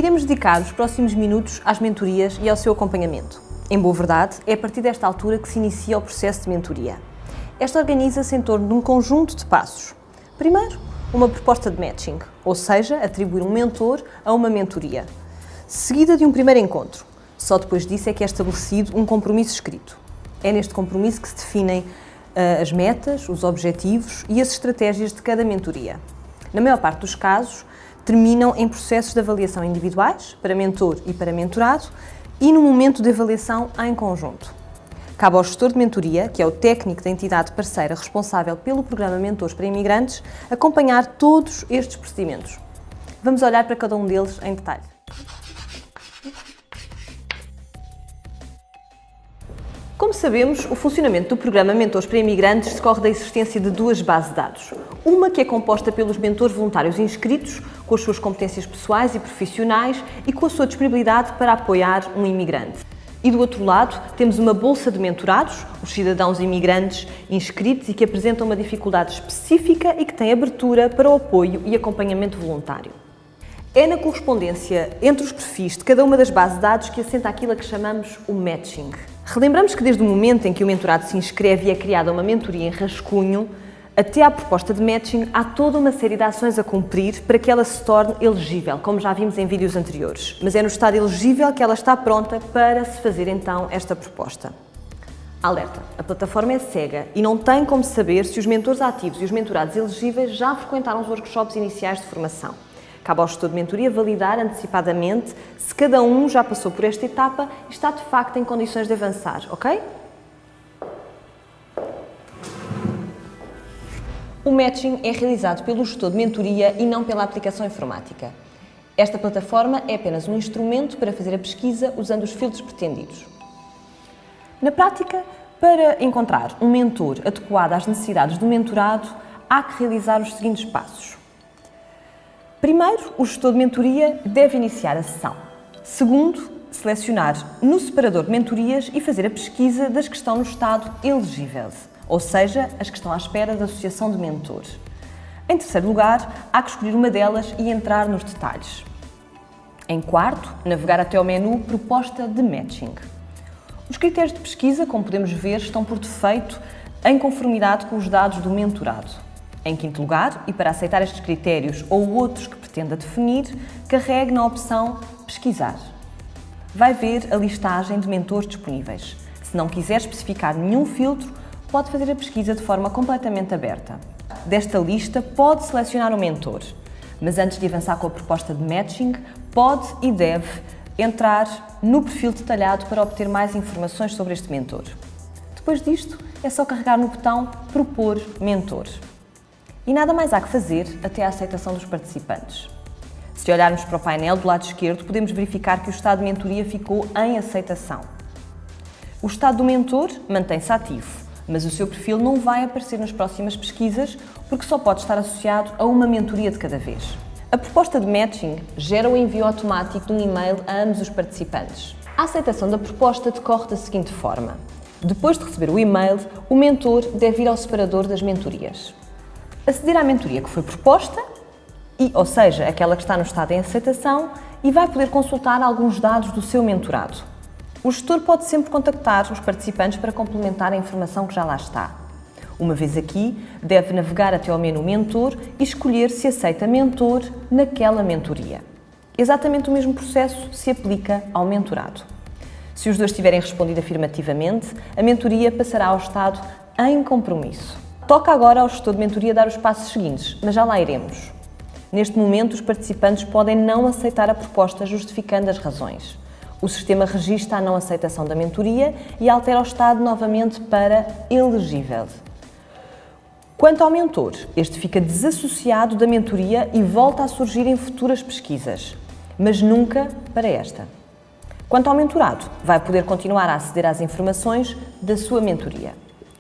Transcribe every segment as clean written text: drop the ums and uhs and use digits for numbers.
Iremos dedicar os próximos minutos às mentorias e ao seu acompanhamento. Em boa verdade, é a partir desta altura que se inicia o processo de mentoria. Esta organiza-se em torno de um conjunto de passos. Primeiro, uma proposta de matching, ou seja, atribuir um mentor a uma mentoria, seguida de um primeiro encontro. Só depois disso é que é estabelecido um compromisso escrito. É neste compromisso que se definem as metas, os objetivos e as estratégias de cada mentoria. Na maior parte dos casos, terminam em processos de avaliação individuais, para mentor e para mentorado, e no momento de avaliação em conjunto. Cabe ao gestor de mentoria, que é o técnico da entidade parceira responsável pelo programa Mentores para Imigrantes, acompanhar todos estes procedimentos. Vamos olhar para cada um deles em detalhe. Como sabemos, o funcionamento do programa Mentores para Imigrantes decorre da existência de duas bases de dados. Uma que é composta pelos mentores voluntários inscritos, com as suas competências pessoais e profissionais e com a sua disponibilidade para apoiar um imigrante. E do outro lado, temos uma bolsa de mentorados, os cidadãos imigrantes inscritos e que apresentam uma dificuldade específica e que têm abertura para o apoio e acompanhamento voluntário. É na correspondência entre os perfis de cada uma das bases de dados que assenta aquilo a que chamamos o matching. Relembramos que desde o momento em que o mentorado se inscreve e é criada uma mentoria em rascunho, até à proposta de matching, há toda uma série de ações a cumprir para que ela se torne elegível, como já vimos em vídeos anteriores. Mas é no estado elegível que ela está pronta para se fazer então esta proposta. Alerta! A plataforma é cega e não tem como saber se os mentores ativos e os mentorados elegíveis já frequentaram os workshops iniciais de formação. Cabe ao gestor de mentoria validar antecipadamente se cada um já passou por esta etapa e está de facto em condições de avançar, ok? O matching é realizado pelo gestor de mentoria e não pela aplicação informática. Esta plataforma é apenas um instrumento para fazer a pesquisa usando os filtros pretendidos. Na prática, para encontrar um mentor adequado às necessidades do mentorado, há que realizar os seguintes passos. Primeiro, o gestor de mentoria deve iniciar a sessão. Segundo, selecionar no separador de mentorias e fazer a pesquisa das que estão no estado elegível, ou seja, as que estão à espera da associação de mentores. Em terceiro lugar, há que escolher uma delas e entrar nos detalhes. Em quarto, navegar até ao menu Proposta de Matching. Os critérios de pesquisa, como podemos ver, estão por defeito em conformidade com os dados do mentorado. Em quinto lugar, e para aceitar estes critérios ou outros que pretenda definir, carregue na opção Pesquisar. Vai ver a listagem de mentores disponíveis. Se não quiser especificar nenhum filtro, pode fazer a pesquisa de forma completamente aberta. Desta lista, pode selecionar o mentor, mas antes de avançar com a proposta de matching, pode e deve entrar no perfil detalhado para obter mais informações sobre este mentor. Depois disto, é só carregar no botão Propor Mentor. E nada mais há que fazer até à aceitação dos participantes. Se olharmos para o painel do lado esquerdo, podemos verificar que o estado de mentoria ficou em aceitação. O estado do mentor mantém-se ativo, mas o seu perfil não vai aparecer nas próximas pesquisas porque só pode estar associado a uma mentoria de cada vez. A proposta de matching gera o envio automático de um e-mail a ambos os participantes. A aceitação da proposta decorre da seguinte forma. Depois de receber o e-mail, o mentor deve ir ao separador das mentorias. Aceder à mentoria que foi proposta, ou seja, aquela que está no estado em aceitação, e vai poder consultar alguns dados do seu mentorado. O gestor pode sempre contactar os participantes para complementar a informação que já lá está. Uma vez aqui, deve navegar até ao menu Mentor e escolher se aceita mentor naquela mentoria. Exatamente o mesmo processo se aplica ao mentorado. Se os dois tiverem respondido afirmativamente, a mentoria passará ao estado em compromisso. Toca agora ao gestor de mentoria dar os passos seguintes, mas já lá iremos. Neste momento, os participantes podem não aceitar a proposta justificando as razões. O sistema registra a não aceitação da mentoria e altera o estado novamente para elegível. Quanto ao mentor, este fica desassociado da mentoria e volta a surgir em futuras pesquisas, mas nunca para esta. Quanto ao mentorado, vai poder continuar a aceder às informações da sua mentoria.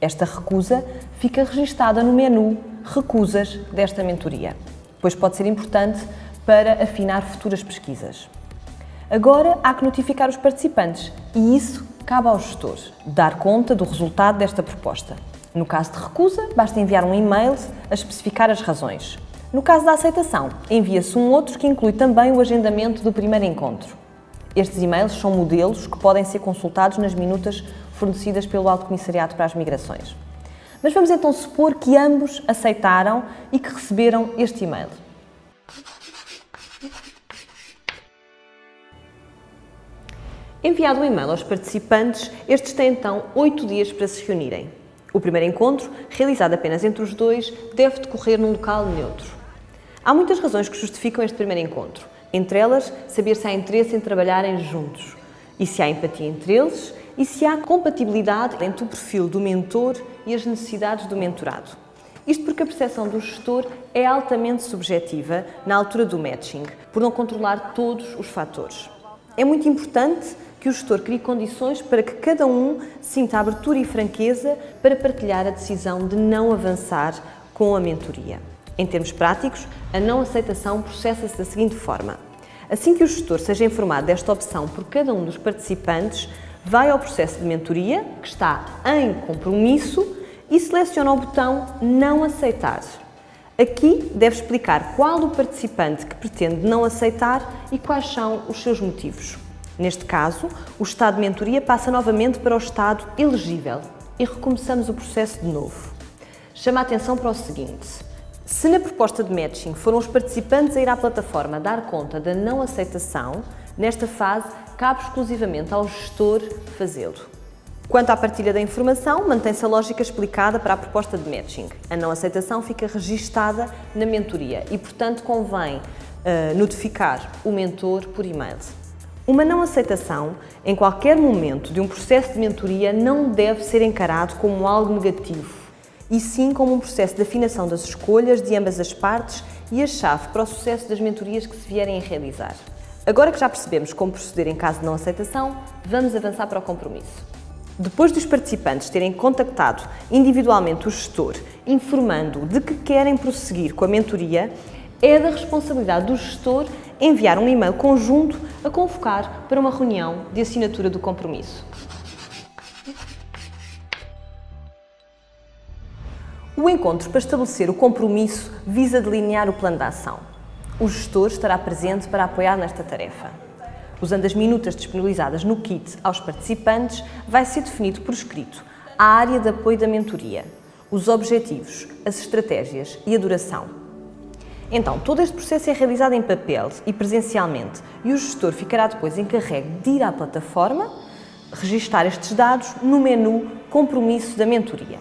Esta recusa fica registada no menu Recusas desta mentoria, pois pode ser importante para afinar futuras pesquisas. Agora há que notificar os participantes e isso cabe ao gestor, dar conta do resultado desta proposta. No caso de recusa, basta enviar um e-mail a especificar as razões. No caso da aceitação, envia-se um outro que inclui também o agendamento do primeiro encontro. Estes e-mails são modelos que podem ser consultados nas minutas fornecidas pelo Alto Comissariado para as Migrações. Mas vamos então supor que ambos aceitaram e que receberam este e-mail. Enviado o e-mail aos participantes, estes têm então 8 dias para se reunirem. O primeiro encontro, realizado apenas entre os dois, deve decorrer num local neutro. Há muitas razões que justificam este primeiro encontro. Entre elas, saber se há interesse em trabalharem juntos e se há empatia entre eles e se há compatibilidade entre o perfil do mentor e as necessidades do mentorado. Isto porque a percepção do gestor é altamente subjetiva na altura do matching, por não controlar todos os fatores. É muito importante que o gestor crie condições para que cada um sinta abertura e franqueza para partilhar a decisão de não avançar com a mentoria. Em termos práticos, a não aceitação processa-se da seguinte forma. Assim que o gestor seja informado desta opção por cada um dos participantes, vai ao processo de mentoria, que está em compromisso, e seleciona o botão Não aceitar. Aqui deve explicar qual o participante que pretende não aceitar e quais são os seus motivos. Neste caso, o estado de mentoria passa novamente para o estado elegível e recomeçamos o processo de novo. Chama a atenção para o seguinte: se na proposta de matching foram os participantes a ir à plataforma dar conta da não aceitação, nesta fase cabe exclusivamente ao gestor fazê-lo. Quanto à partilha da informação, mantém-se a lógica explicada para a proposta de matching. A não aceitação fica registada na mentoria e, portanto, convém notificar o mentor por e-mail. Uma não aceitação, em qualquer momento de um processo de mentoria, não deve ser encarado como algo negativo, e sim como um processo de afinação das escolhas de ambas as partes e a chave para o sucesso das mentorias que se vierem a realizar. Agora que já percebemos como proceder em caso de não aceitação, vamos avançar para o compromisso. Depois dos participantes terem contactado individualmente o gestor, informando de que querem prosseguir com a mentoria, é da responsabilidade do gestor enviar um e-mail conjunto a convocar para uma reunião de assinatura do compromisso. O encontro para estabelecer o compromisso visa delinear o plano de ação. O gestor estará presente para apoiar nesta tarefa. Usando as minutas disponibilizadas no kit aos participantes, vai ser definido por escrito a área de apoio da mentoria, os objetivos, as estratégias e a duração. Então, todo este processo é realizado em papel e presencialmente e o gestor ficará depois encarregue de ir à plataforma, registar estes dados no menu Compromisso da mentoria.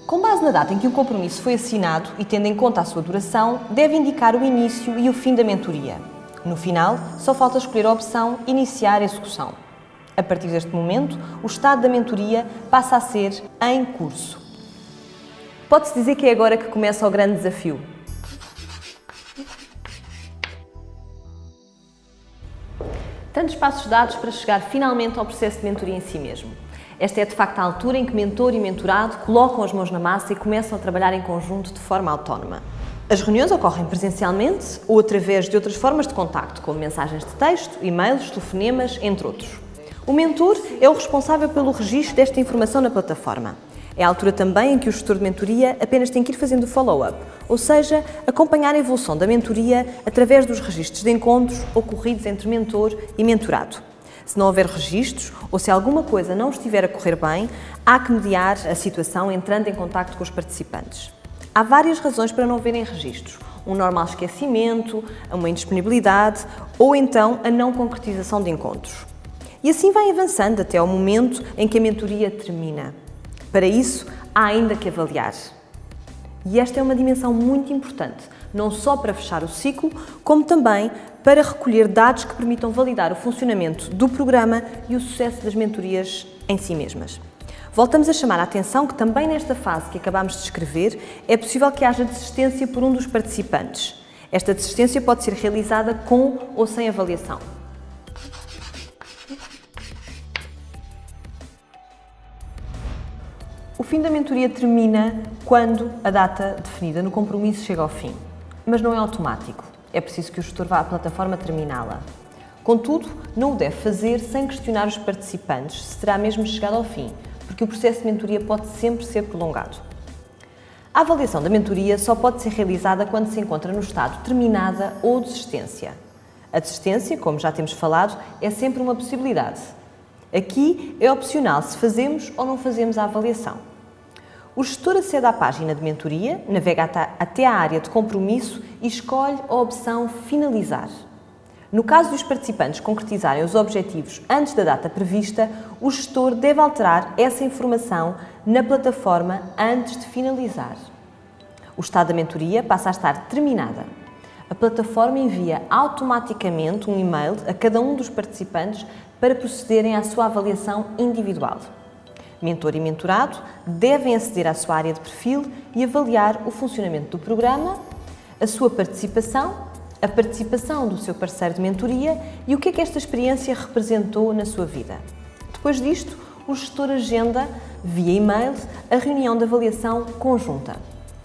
Com base na data em que o compromisso foi assinado e tendo em conta a sua duração, deve indicar o início e o fim da mentoria. No final, só falta escolher a opção Iniciar execução. A partir deste momento, o estado da mentoria passa a ser em curso. Pode-se dizer que é agora que começa o grande desafio. Tantos passos dados para chegar finalmente ao processo de mentoria em si mesmo. Esta é de facto a altura em que mentor e mentorado colocam as mãos na massa e começam a trabalhar em conjunto de forma autónoma. As reuniões ocorrem presencialmente ou através de outras formas de contacto, como mensagens de texto, e-mails, telefonemas, entre outros. O mentor é o responsável pelo registro desta informação na plataforma. É a altura também em que o gestor de mentoria apenas tem que ir fazendo follow-up, ou seja, acompanhar a evolução da mentoria através dos registros de encontros ocorridos entre mentor e mentorado. Se não houver registros ou se alguma coisa não estiver a correr bem, há que mediar a situação entrando em contacto com os participantes. Há várias razões para não haverem registros. Um normal esquecimento, uma indisponibilidade ou então a não concretização de encontros. E assim vai avançando até ao momento em que a mentoria termina. Para isso, há ainda que avaliar. E esta é uma dimensão muito importante, não só para fechar o ciclo, como também para recolher dados que permitam validar o funcionamento do programa e o sucesso das mentorias em si mesmas. Voltamos a chamar a atenção que também nesta fase que acabamos de descrever, é possível que haja desistência por um dos participantes. Esta desistência pode ser realizada com ou sem avaliação. O fim da mentoria termina quando a data definida no compromisso chega ao fim, mas não é automático. É preciso que o gestor vá à plataforma terminá-la. Contudo, não o deve fazer sem questionar os participantes se terá mesmo chegado ao fim, porque o processo de mentoria pode sempre ser prolongado. A avaliação da mentoria só pode ser realizada quando se encontra no estado terminada ou desistência. A desistência, como já temos falado, é sempre uma possibilidade. Aqui é opcional se fazemos ou não fazemos a avaliação. O gestor acede à página de mentoria, navega até à área de compromisso e escolhe a opção Finalizar. No caso dos participantes concretizarem os objetivos antes da data prevista, o gestor deve alterar essa informação na plataforma antes de finalizar. O estado da mentoria passa a estar terminada. A plataforma envia automaticamente um e-mail a cada um dos participantes para procederem à sua avaliação individual. Mentor e mentorado devem aceder à sua área de perfil e avaliar o funcionamento do programa, a sua participação, a participação do seu parceiro de mentoria e o que é que esta experiência representou na sua vida. Depois disto, o gestor agenda, via e-mail, a reunião de avaliação conjunta.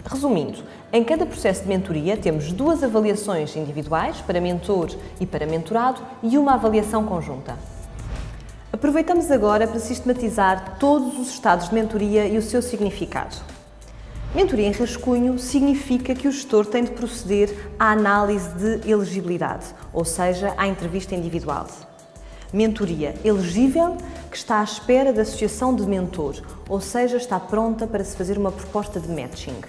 Resumindo, em cada processo de mentoria temos 2 avaliações individuais, para mentor e para mentorado, e uma avaliação conjunta. Aproveitamos agora para sistematizar todos os estados de mentoria e o seu significado. Mentoria em rascunho significa que o gestor tem de proceder à análise de elegibilidade, ou seja, à entrevista individual. Mentoria elegível, que está à espera da associação de mentor, ou seja, está pronta para se fazer uma proposta de matching.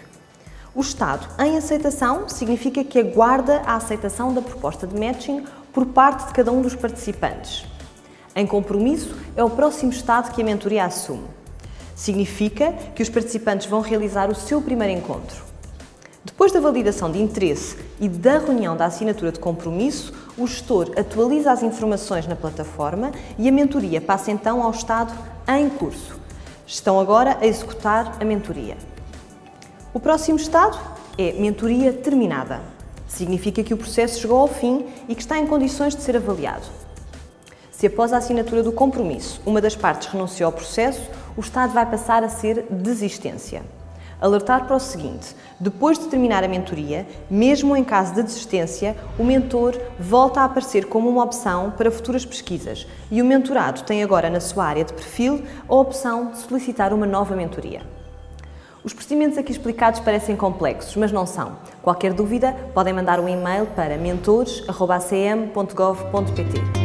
O estado em aceitação significa que aguarda a aceitação da proposta de matching por parte de cada um dos participantes. Em compromisso é o próximo estado que a mentoria assume. Significa que os participantes vão realizar o seu primeiro encontro. Depois da validação de interesse e da reunião da assinatura de compromisso, o gestor atualiza as informações na plataforma e a mentoria passa então ao estado em curso. Estão agora a executar a mentoria. O próximo estado é mentoria terminada. Significa que o processo chegou ao fim e que está em condições de ser avaliado. Se após a assinatura do compromisso uma das partes renunciou ao processo, o estado vai passar a ser desistência. Alertar para o seguinte: depois de terminar a mentoria, mesmo em caso de desistência, o mentor volta a aparecer como uma opção para futuras pesquisas e o mentorado tem agora na sua área de perfil a opção de solicitar uma nova mentoria. Os procedimentos aqui explicados parecem complexos, mas não são. Qualquer dúvida, podem mandar um e-mail para mentores@acm.gov.pt.